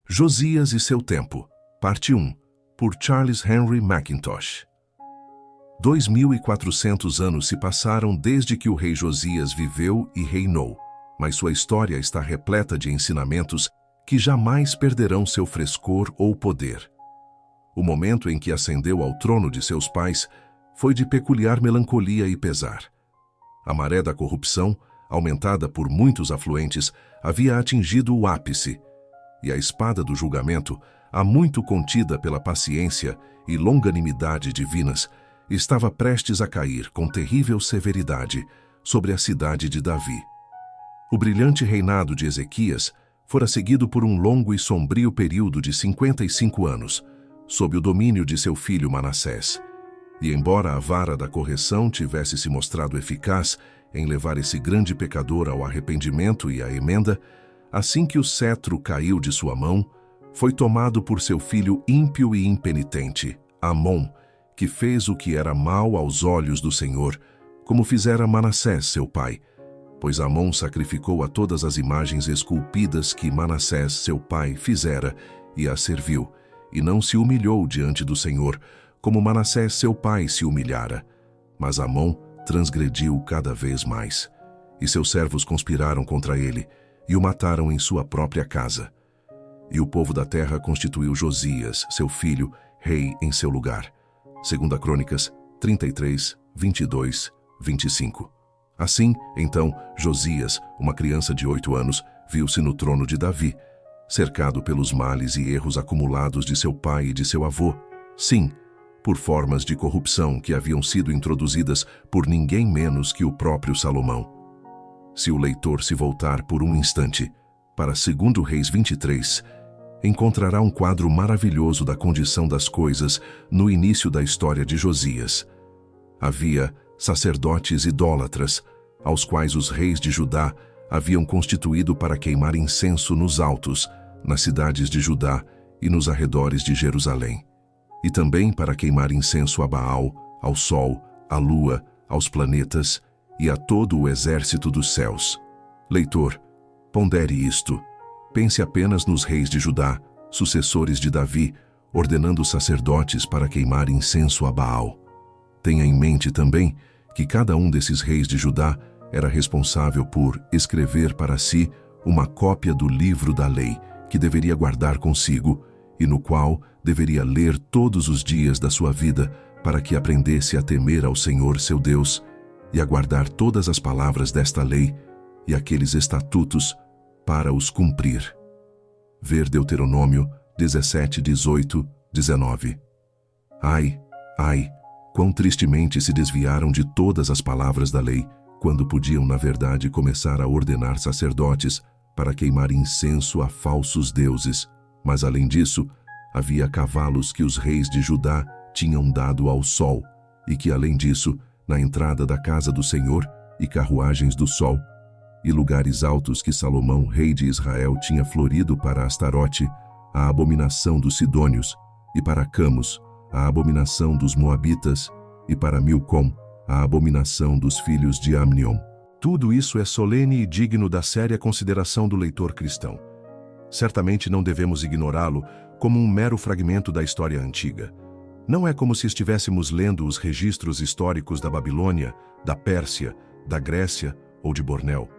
Josias e seu tempo, parte 1, por Charles Henry Mackintosh. 2400 anos se passaram desde que o rei Josias viveu e reinou, mas sua história está repleta de ensinamentos que jamais perderão seu frescor ou poder. O momento em que ascendeu ao trono de seus pais foi de peculiar melancolia e pesar. A maré da corrupção, aumentada por muitos afluentes, havia atingido o ápice, e a espada do julgamento, há muito contida pela paciência e longanimidade divinas, estava prestes a cair com terrível severidade sobre a cidade de Davi. O brilhante reinado de Ezequias fora seguido por um longo e sombrio período de 55 anos, sob o domínio de seu filho Manassés. E embora a vara da correção tivesse se mostrado eficaz em levar esse grande pecador ao arrependimento e à emenda, assim que o cetro caiu de sua mão, foi tomado por seu filho ímpio e impenitente, Amon, que fez o que era mal aos olhos do Senhor, como fizera Manassés, seu pai, pois Amon sacrificou a todas as imagens esculpidas que Manassés, seu pai, fizera e as serviu, e não se humilhou diante do Senhor, como Manassés, seu pai, se humilhara. Mas Amon transgrediu cada vez mais, e seus servos conspiraram contra ele, e o mataram em sua própria casa. E o povo da terra constituiu Josias, seu filho, rei em seu lugar. 2 Crônicas 33, 22, 25. Assim, então, Josias, uma criança de 8 anos, viu-se no trono de Davi, cercado pelos males e erros acumulados de seu pai e de seu avô. Sim, por formas de corrupção que haviam sido introduzidas por ninguém menos que o próprio Salomão. Se o leitor se voltar por um instante para 2 Reis 23, encontrará um quadro maravilhoso da condição das coisas no início da história de Josias. Havia sacerdotes idólatras, aos quais os reis de Judá haviam constituído para queimar incenso nos altos, nas cidades de Judá e nos arredores de Jerusalém, e também para queimar incenso a Baal, ao sol, à lua, aos planetas e a todo o exército dos céus. Leitor, pondere isto. Pense apenas nos reis de Judá, sucessores de Davi, ordenando os sacerdotes para queimar incenso a Baal. Tenha em mente também que cada um desses reis de Judá era responsável por escrever para si uma cópia do livro da lei que deveria guardar consigo e no qual deveria ler todos os dias da sua vida para que aprendesse a temer ao Senhor seu Deus e a guardar todas as palavras desta lei e aqueles estatutos para os cumprir. Ver Deuteronômio 17, 18, 19. Ai, ai, quão tristemente se desviaram de todas as palavras da lei, quando podiam, na verdade, começar a ordenar sacerdotes para queimar incenso a falsos deuses. Mas, além disso, havia cavalos que os reis de Judá tinham dado ao sol, e que, além disso, na entrada da casa do Senhor, e carruagens do sol, e lugares altos que Salomão, rei de Israel, tinha florido para Astarote, a abominação dos Sidônios, e para Camos, a abominação dos Moabitas, e para Milcom, a abominação dos filhos de Amnion. Tudo isso é solene e digno da séria consideração do leitor cristão. Certamente não devemos ignorá-lo como um mero fragmento da história antiga. Não é como se estivéssemos lendo os registros históricos da Babilônia, da Pérsia, da Grécia ou de Bornéu.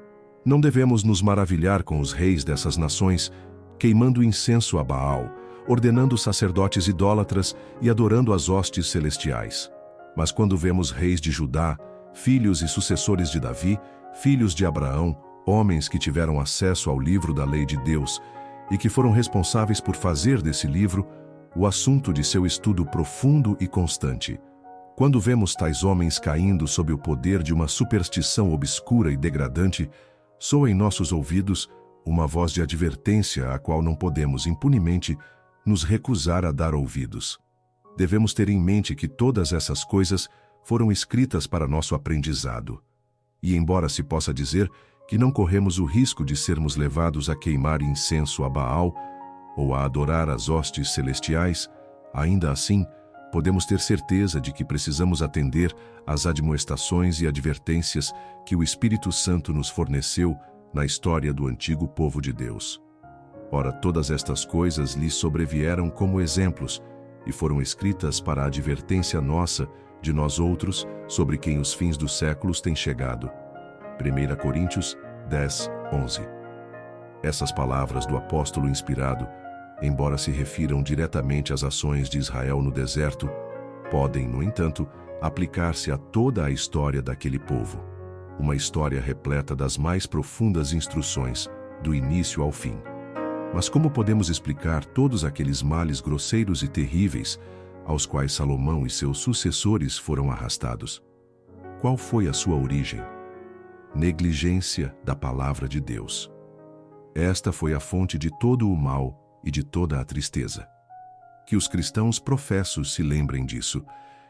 Não devemos nos maravilhar com os reis dessas nações, queimando incenso a Baal, ordenando sacerdotes idólatras e adorando as hostes celestiais. Mas quando vemos reis de Judá, filhos e sucessores de Davi, filhos de Abraão, homens que tiveram acesso ao livro da lei de Deus e que foram responsáveis por fazer desse livro o assunto de seu estudo profundo e constante. Quando vemos tais homens caindo sob o poder de uma superstição obscura e degradante, soa em nossos ouvidos uma voz de advertência à qual não podemos impunemente nos recusar a dar ouvidos. Devemos ter em mente que todas essas coisas foram escritas para nosso aprendizado. E embora se possa dizer que não corremos o risco de sermos levados a queimar incenso a Baal ou a adorar as hostes celestiais, ainda assim, podemos ter certeza de que precisamos atender às admoestações e advertências que o Espírito Santo nos forneceu na história do antigo povo de Deus. Ora, todas estas coisas lhes sobrevieram como exemplos e foram escritas para a advertência nossa, de nós outros, sobre quem os fins dos séculos têm chegado. 1 Coríntios 10, 11. Essas palavras do apóstolo inspirado, embora se refiram diretamente às ações de Israel no deserto, podem, no entanto, aplicar-se a toda a história daquele povo. Uma história repleta das mais profundas instruções, do início ao fim. Mas como podemos explicar todos aqueles males grosseiros e terríveis aos quais Salomão e seus sucessores foram arrastados? Qual foi a sua origem? Negligência da palavra de Deus. Esta foi a fonte de todo o mal e de toda a tristeza. Que os cristãos professos se lembrem disso,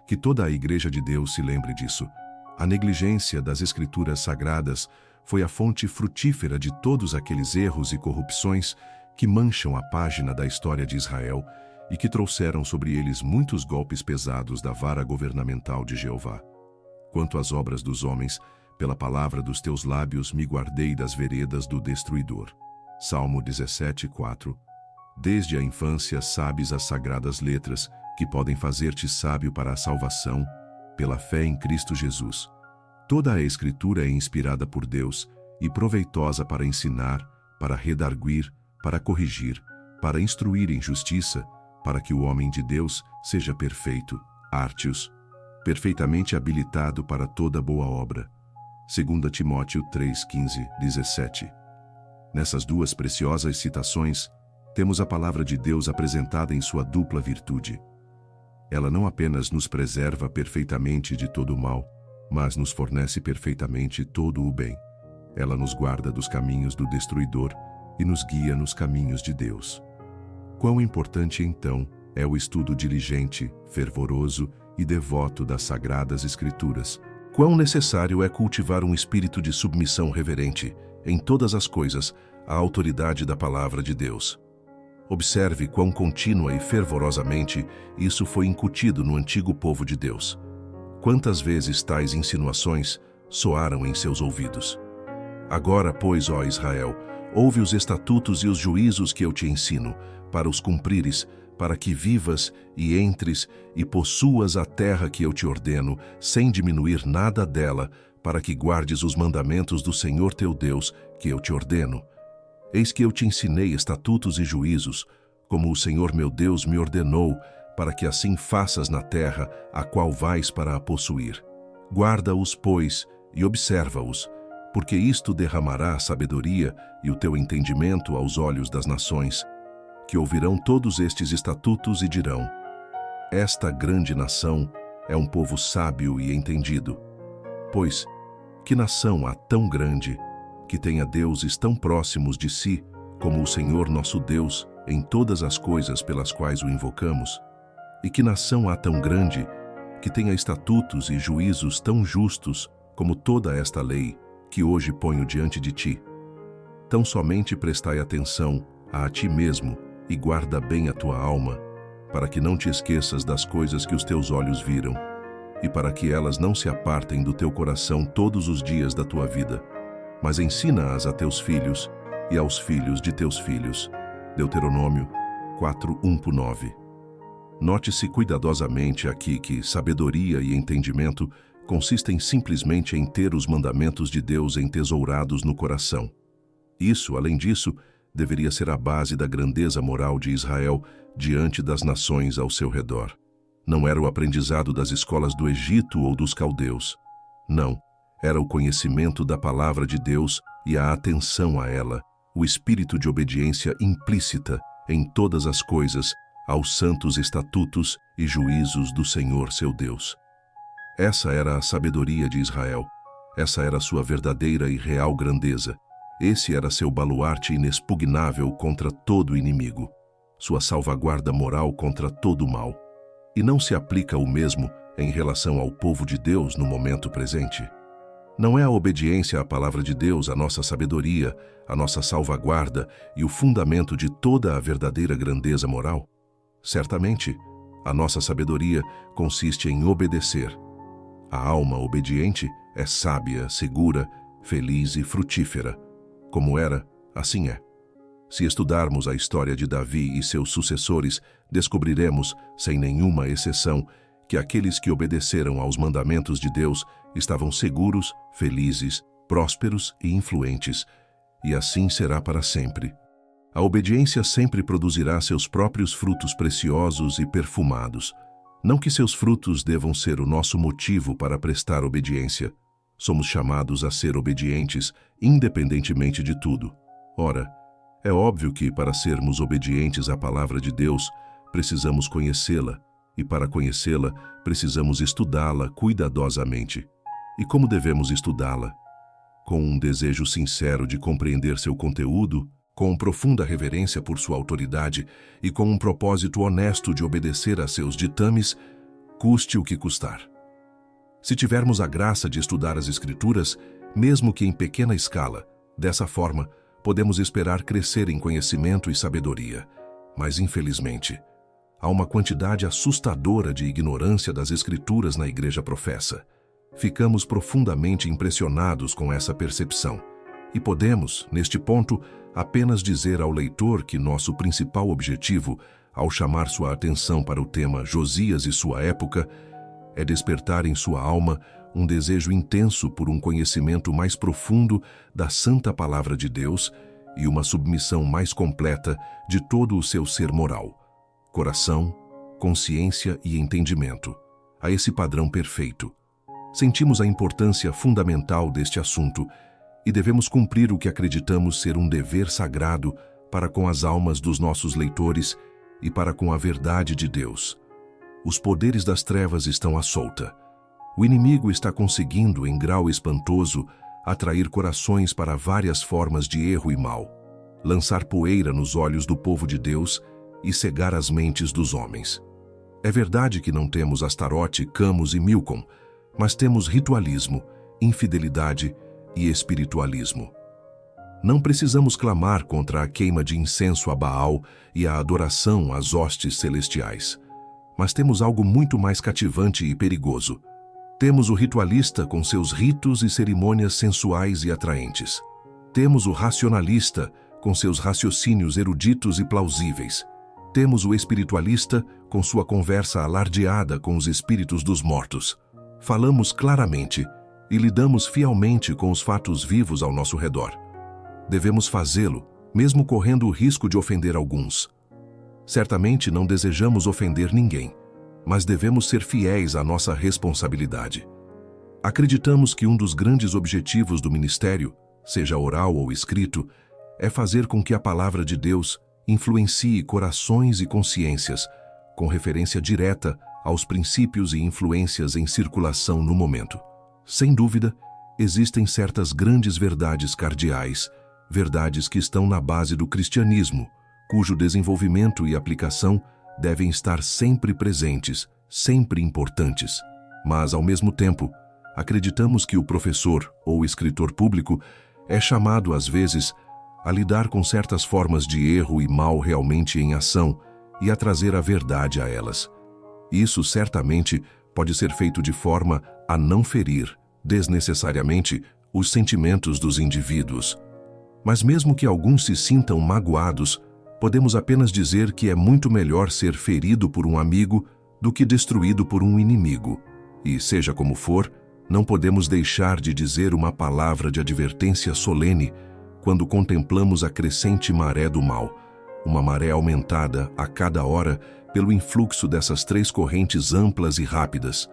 que toda a Igreja de Deus se lembre disso. A negligência das Escrituras Sagradas foi a fonte frutífera de todos aqueles erros e corrupções que mancham a página da história de Israel e que trouxeram sobre eles muitos golpes pesados da vara governamental de Jeová. Quanto às obras dos homens, pela palavra dos teus lábios me guardei das veredas do destruidor. Salmo 17, 4. Desde a infância sabes as sagradas letras, que podem fazer-te sábio para a salvação, pela fé em Cristo Jesus. Toda a Escritura é inspirada por Deus e proveitosa para ensinar, para redarguir, para corrigir, para instruir em justiça, para que o homem de Deus seja perfeito, artios, perfeitamente habilitado para toda boa obra. 2 Timóteo 3, 15, 17. Nessas duas preciosas citações, temos a palavra de Deus apresentada em sua dupla virtude. Ela não apenas nos preserva perfeitamente de todo o mal, mas nos fornece perfeitamente todo o bem. Ela nos guarda dos caminhos do destruidor e nos guia nos caminhos de Deus. Quão importante, então, é o estudo diligente, fervoroso e devoto das Sagradas Escrituras. Quão necessário é cultivar um espírito de submissão reverente, em todas as coisas, à autoridade da Palavra de Deus. Observe quão contínua e fervorosamente isso foi incutido no antigo povo de Deus. Quantas vezes tais insinuações soaram em seus ouvidos. Agora, pois, ó Israel, ouve os estatutos e os juízos que eu te ensino, para os cumprires, para que vivas e entres e possuas a terra que eu te ordeno, sem diminuir nada dela, para que guardes os mandamentos do Senhor teu Deus, que eu te ordeno. Eis que eu te ensinei estatutos e juízos, como o Senhor meu Deus me ordenou, para que assim faças na terra, a qual vais para a possuir. Guarda-os, pois, e observa-os, porque isto derramará a sabedoria e o teu entendimento aos olhos das nações, que ouvirão todos estes estatutos e dirão: esta grande nação é um povo sábio e entendido. Pois, que nação há tão grande, que tenha deuses tão próximos de si, como o Senhor nosso Deus, em todas as coisas pelas quais o invocamos? E que nação há tão grande, que tenha estatutos e juízos tão justos, como toda esta lei, que hoje ponho diante de ti? Tão somente prestai atenção a ti mesmo e guarda bem a tua alma, para que não te esqueças das coisas que os teus olhos viram, e para que elas não se apartem do teu coração todos os dias da tua vida, mas ensina-as a teus filhos e aos filhos de teus filhos. Deuteronômio 4, 1-9. Note-se cuidadosamente aqui que sabedoria e entendimento consistem simplesmente em ter os mandamentos de Deus entesourados no coração. Isso, além disso, deveria ser a base da grandeza moral de Israel diante das nações ao seu redor. Não era o aprendizado das escolas do Egito ou dos caldeus. Não, era o conhecimento da palavra de Deus e a atenção a ela, o espírito de obediência implícita em todas as coisas aos santos estatutos e juízos do Senhor seu Deus. Essa era a sabedoria de Israel. Essa era sua verdadeira e real grandeza. Esse era seu baluarte inexpugnável contra todo inimigo, sua salvaguarda moral contra todo o mal. E não se aplica o mesmo em relação ao povo de Deus no momento presente? Não é a obediência à palavra de Deus a nossa sabedoria, a nossa salvaguarda e o fundamento de toda a verdadeira grandeza moral? Certamente, a nossa sabedoria consiste em obedecer. A alma obediente é sábia, segura, feliz e frutífera. Como era, assim é. Se estudarmos a história de Davi e seus sucessores, descobriremos, sem nenhuma exceção, que aqueles que obedeceram aos mandamentos de Deus estavam seguros, felizes, prósperos e influentes, e assim será para sempre. A obediência sempre produzirá seus próprios frutos preciosos e perfumados. Não que seus frutos devam ser o nosso motivo para prestar obediência. Somos chamados a ser obedientes, independentemente de tudo. Ora, é óbvio que, para sermos obedientes à palavra de Deus, precisamos conhecê-la, e para conhecê-la, precisamos estudá-la cuidadosamente. E como devemos estudá-la? Com um desejo sincero de compreender seu conteúdo, com profunda reverência por sua autoridade e com um propósito honesto de obedecer a seus ditames, custe o que custar. Se tivermos a graça de estudar as Escrituras, mesmo que em pequena escala, dessa forma, podemos esperar crescer em conhecimento e sabedoria. Mas, infelizmente, há uma quantidade assustadora de ignorância das Escrituras na Igreja professa. Ficamos profundamente impressionados com essa percepção. E podemos, neste ponto, apenas dizer ao leitor que nosso principal objetivo, ao chamar sua atenção para o tema Josias e sua época, é despertar em sua alma um desejo intenso por um conhecimento mais profundo da santa palavra de Deus e uma submissão mais completa de todo o seu ser moral, coração, consciência e entendimento, a esse padrão perfeito. Sentimos a importância fundamental deste assunto e devemos cumprir o que acreditamos ser um dever sagrado para com as almas dos nossos leitores e para com a verdade de Deus. Os poderes das trevas estão à solta. O inimigo está conseguindo, em grau espantoso, atrair corações para várias formas de erro e mal, lançar poeira nos olhos do povo de Deus e cegar as mentes dos homens. É verdade que não temos Astarote, Camus e Milcom, mas temos ritualismo, infidelidade e espiritualismo. Não precisamos clamar contra a queima de incenso a Baal e a adoração às hostes celestiais. Mas temos algo muito mais cativante e perigoso. Temos o ritualista com seus ritos e cerimônias sensuais e atraentes. Temos o racionalista com seus raciocínios eruditos e plausíveis. Temos o espiritualista com sua conversa alardeada com os espíritos dos mortos. Falamos claramente e lidamos fielmente com os fatos vivos ao nosso redor. Devemos fazê-lo, mesmo correndo o risco de ofender alguns. Certamente não desejamos ofender ninguém, mas devemos ser fiéis à nossa responsabilidade. Acreditamos que um dos grandes objetivos do ministério, seja oral ou escrito, é fazer com que a palavra de Deus influencie corações e consciências, com referência direta aos princípios e influências em circulação no momento. Sem dúvida, existem certas grandes verdades cardeais, verdades que estão na base do cristianismo, cujo desenvolvimento e aplicação devem estar sempre presentes, sempre importantes. Mas, ao mesmo tempo, acreditamos que o professor ou escritor público é chamado, às vezes, a lidar com certas formas de erro e mal realmente em ação e a trazer a verdade a elas. Isso, certamente, pode ser feito de forma a não ferir, desnecessariamente, os sentimentos dos indivíduos. Mas mesmo que alguns se sintam magoados, podemos apenas dizer que é muito melhor ser ferido por um amigo do que destruído por um inimigo. E, seja como for, não podemos deixar de dizer uma palavra de advertência solene quando contemplamos a crescente maré do mal, uma maré aumentada a cada hora pelo influxo dessas três correntes amplas e rápidas: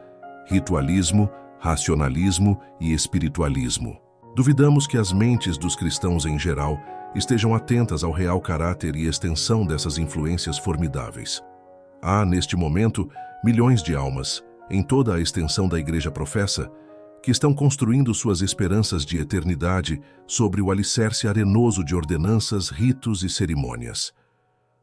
ritualismo, racionalismo e espiritualismo. Duvidamos que as mentes dos cristãos em geral estejam atentas ao real caráter e extensão dessas influências formidáveis. Há, neste momento, milhões de almas, em toda a extensão da Igreja professa, que estão construindo suas esperanças de eternidade sobre o alicerce arenoso de ordenanças, ritos e cerimônias.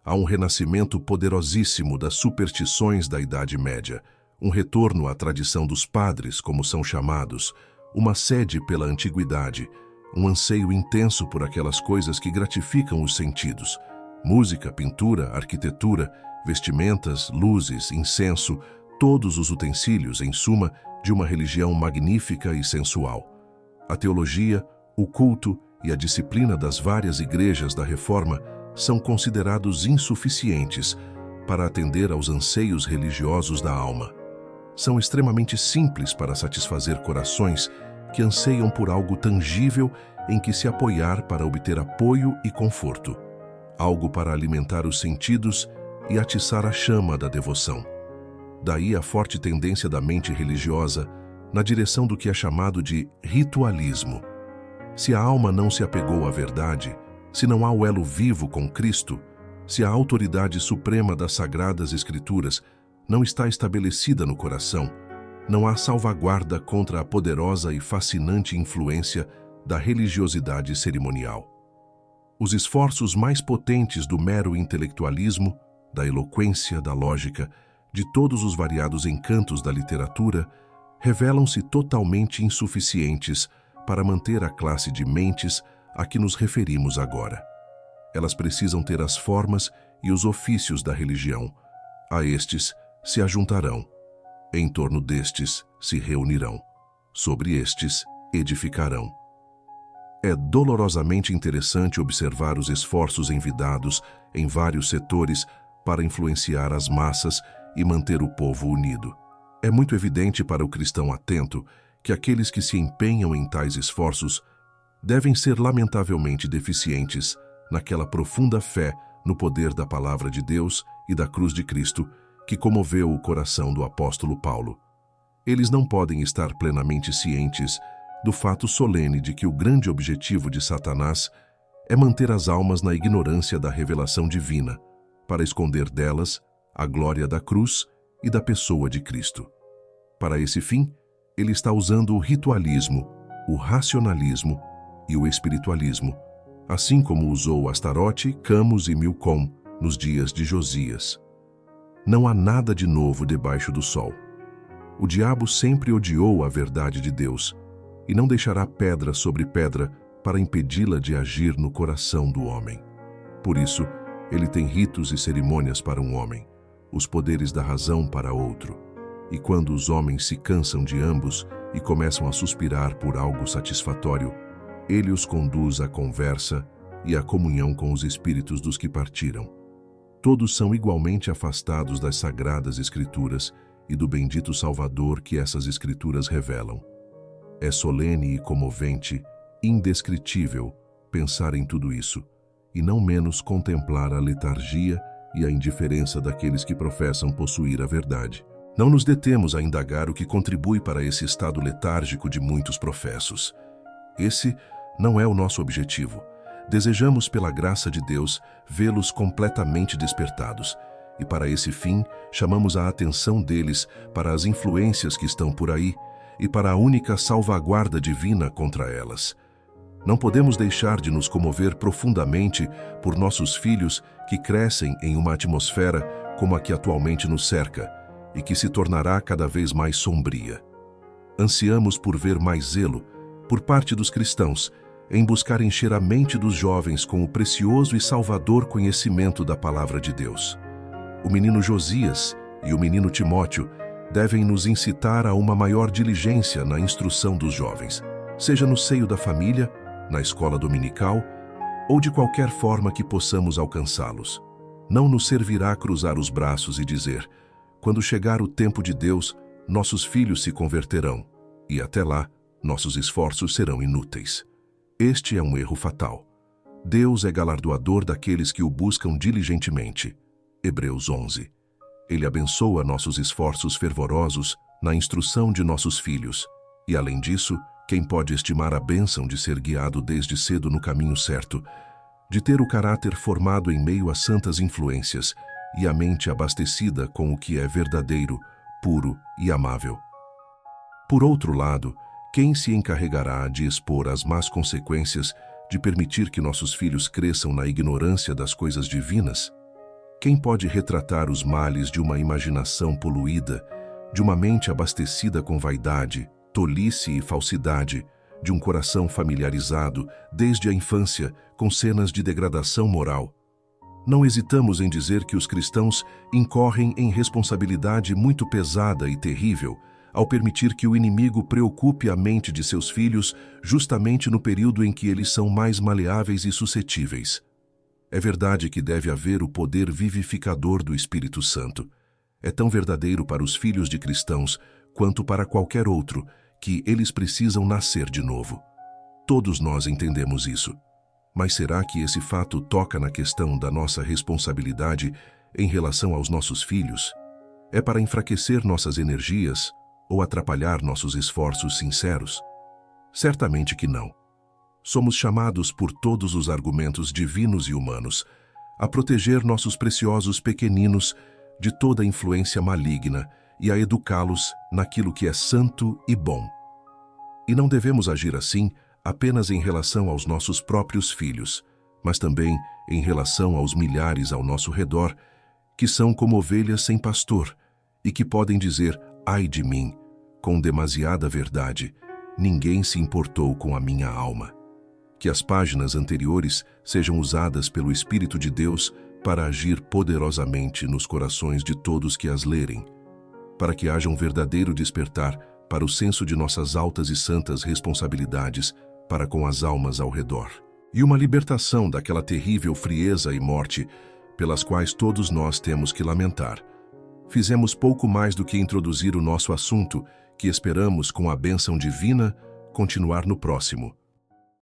Há um renascimento poderosíssimo das superstições da Idade Média, um retorno à tradição dos padres, como são chamados, uma sede pela antiguidade, um anseio intenso por aquelas coisas que gratificam os sentidos: música, pintura, arquitetura, vestimentas, luzes, incenso, todos os utensílios, em suma, de uma religião magnífica e sensual. A teologia, o culto e a disciplina das várias igrejas da Reforma são considerados insuficientes para atender aos anseios religiosos da alma. São extremamente simples para satisfazer corações que anseiam por algo tangível em que se apoiar para obter apoio e conforto, algo para alimentar os sentidos e atiçar a chama da devoção. Daí a forte tendência da mente religiosa na direção do que é chamado de ritualismo. Se a alma não se apegou à verdade, se não há o elo vivo com Cristo, se a autoridade suprema das Sagradas Escrituras não está estabelecida no coração, não há salvaguarda contra a poderosa e fascinante influência da religiosidade cerimonial. Os esforços mais potentes do mero intelectualismo, da eloquência, da lógica, de todos os variados encantos da literatura, revelam-se totalmente insuficientes para manter a classe de mentes a que nos referimos agora. Elas precisam ter as formas e os ofícios da religião. A estes se ajuntarão. Em torno destes se reunirão. Sobre estes edificarão. É dolorosamente interessante observar os esforços envidados em vários setores para influenciar as massas e manter o povo unido. É muito evidente para o cristão atento que aqueles que se empenham em tais esforços devem ser lamentavelmente deficientes naquela profunda fé no poder da palavra de Deus e da cruz de Cristo que comoveu o coração do apóstolo Paulo. Eles não podem estar plenamente cientes do fato solene de que o grande objetivo de Satanás é manter as almas na ignorância da revelação divina, para esconder delas a glória da cruz e da pessoa de Cristo. Para esse fim, ele está usando o ritualismo, o racionalismo e o espiritualismo, assim como usou Astarote, Camus e Milcom nos dias de Josias. Não há nada de novo debaixo do sol. O diabo sempre odiou a verdade de Deus e não deixará pedra sobre pedra para impedi-la de agir no coração do homem. Por isso, ele tem ritos e cerimônias para um homem, os poderes da razão para outro. E quando os homens se cansam de ambos e começam a suspirar por algo satisfatório, ele os conduz à conversa e à comunhão com os espíritos dos que partiram. Todos são igualmente afastados das sagradas Escrituras e do bendito Salvador que essas Escrituras revelam. É solene e comovente, indescritível, pensar em tudo isso, e não menos contemplar a letargia e a indiferença daqueles que professam possuir a verdade. Não nos detemos a indagar o que contribui para esse estado letárgico de muitos professos. Esse não é o nosso objetivo. Desejamos, pela graça de Deus, vê-los completamente despertados, e para esse fim chamamos a atenção deles para as influências que estão por aí e para a única salvaguarda divina contra elas. Não podemos deixar de nos comover profundamente por nossos filhos que crescem em uma atmosfera como a que atualmente nos cerca e que se tornará cada vez mais sombria. Ansiamos por ver mais zelo, por parte dos cristãos, em buscar encher a mente dos jovens com o precioso e salvador conhecimento da palavra de Deus. O menino Josias e o menino Timóteo devem nos incitar a uma maior diligência na instrução dos jovens, seja no seio da família, na escola dominical ou de qualquer forma que possamos alcançá-los. Não nos servirá cruzar os braços e dizer: quando chegar o tempo de Deus, nossos filhos se converterão, e até lá, nossos esforços serão inúteis. Este é um erro fatal. Deus é galardoador daqueles que o buscam diligentemente. Hebreus 11. Ele abençoa nossos esforços fervorosos na instrução de nossos filhos, e além disso, quem pode estimar a bênção de ser guiado desde cedo no caminho certo, de ter o caráter formado em meio a santas influências e a mente abastecida com o que é verdadeiro, puro e amável. Por outro lado, quem se encarregará de expor as más consequências de permitir que nossos filhos cresçam na ignorância das coisas divinas? Quem pode retratar os males de uma imaginação poluída, de uma mente abastecida com vaidade, tolice e falsidade, de um coração familiarizado, desde a infância, com cenas de degradação moral? Não hesitamos em dizer que os cristãos incorrem em responsabilidade muito pesada e terrível ao permitir que o inimigo preocupe a mente de seus filhos justamente no período em que eles são mais maleáveis e suscetíveis. É verdade que deve haver o poder vivificador do Espírito Santo. É tão verdadeiro para os filhos de cristãos quanto para qualquer outro que eles precisam nascer de novo. Todos nós entendemos isso. Mas será que esse fato toca na questão da nossa responsabilidade em relação aos nossos filhos? É para enfraquecer nossas energias ou atrapalhar nossos esforços sinceros? Certamente que não. Somos chamados por todos os argumentos divinos e humanos a proteger nossos preciosos pequeninos de toda influência maligna e a educá-los naquilo que é santo e bom. E não devemos agir assim apenas em relação aos nossos próprios filhos, mas também em relação aos milhares ao nosso redor, que são como ovelhas sem pastor e que podem dizer, ai de mim, com demasiada verdade, ninguém se importou com a minha alma. Que as páginas anteriores sejam usadas pelo Espírito de Deus para agir poderosamente nos corações de todos que as lerem, para que haja um verdadeiro despertar para o senso de nossas altas e santas responsabilidades para com as almas ao redor, e uma libertação daquela terrível frieza e morte pelas quais todos nós temos que lamentar. Fizemos pouco mais do que introduzir o nosso assunto, que esperamos, com a bênção divina, continuar no próximo.